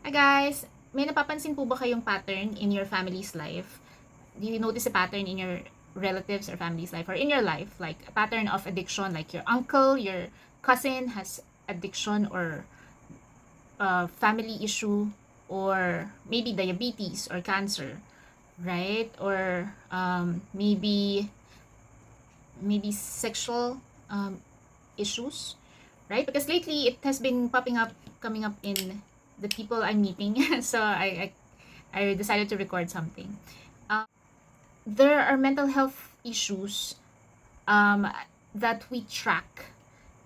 Hi guys! May napapansin po ba kayong pattern in your family's life? Do you notice a pattern in your relatives or family's life or in your life? Like a pattern of addiction, like your uncle, your cousin has addiction or family issue, or maybe diabetes or cancer, right? Or maybe sexual issues, right? Because lately it has been coming up in the people I'm meeting. So I decided to record something. There are mental health issues um, that we track.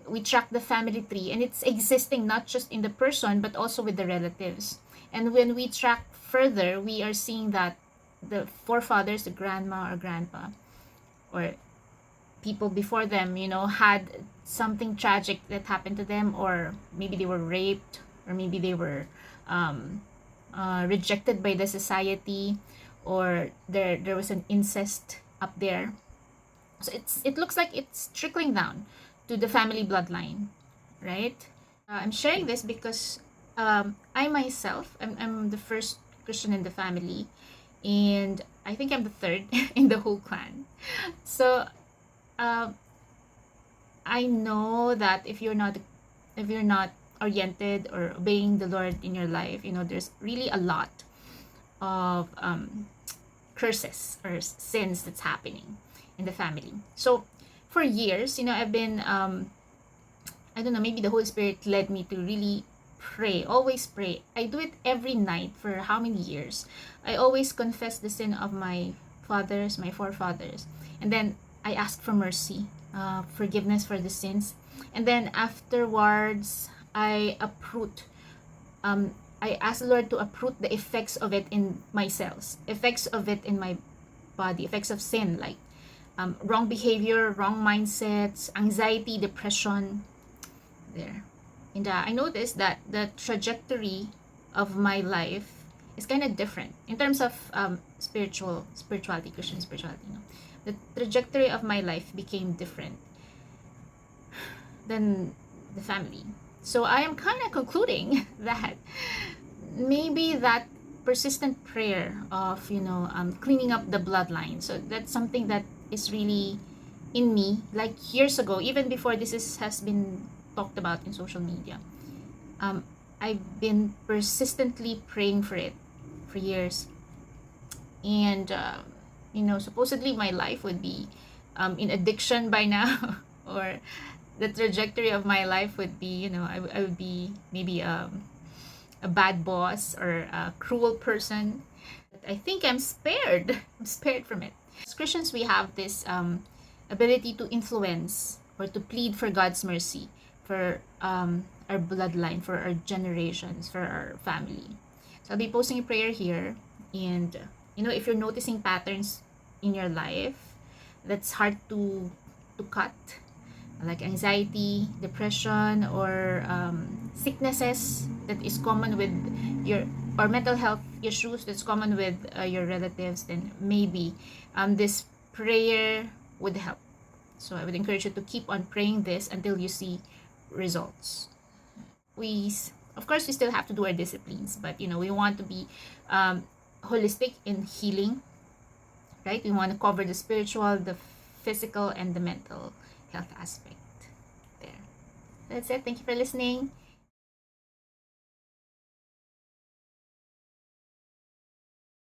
We track the family tree, and it's existing not just in the person but also with the relatives. And when we track further, we are seeing that the forefathers, the grandma or grandpa, or people before them, had something tragic that happened to them, or maybe they were raped, or maybe they were rejected by the society, or there was an incest up there. So it looks like it's trickling down to the family bloodline, right? I'm sharing this because I myself, I'm the first Christian in the family, and I think I'm the third in the whole clan. So uh, I know that if you're not oriented or obeying the Lord in your life, there's really a lot of curses or sins that's happening in the family. So for years, I've been I don't know, maybe the Holy Spirit led me to really pray, always pray. I do it every night for how many years? I always confess the sin of my fathers, my forefathers, and then I ask for mercy, forgiveness for the sins, and then afterwards I uproot. I ask the Lord to uproot the effects of it in my cells, effects of it in my body, effects of sin, like wrong behavior, wrong mindsets, anxiety, depression, there. And I noticed that the trajectory of my life is kind of different in terms of spirituality, Christian spirituality. The trajectory of my life became different than the family. So I am kind of concluding that maybe that persistent prayer of cleaning up the bloodline. So that's something that is really in me, like years ago, even before has been talked about in social media. um, I've been persistently praying for it for years, and supposedly my life would be in addiction by now, or the trajectory of my life would be, I would be maybe a bad boss or a cruel person. But I think I'm spared. I'm spared from it. As Christians, we have this ability to influence or to plead for God's mercy for our bloodline, for our generations, for our family. So I'll be posting a prayer here, and if you're noticing patterns in your life that's hard to cut, like anxiety, depression, or sicknesses that is common with your, or mental health issues that's common with your relatives, then maybe this prayer would help. So I would encourage you to keep on praying this until you see results. Of course, we still have to do our disciplines, but we want to be holistic in healing, right? We want to cover the spiritual, the physical, and the mental health aspect there. That's it. Thank you for listening.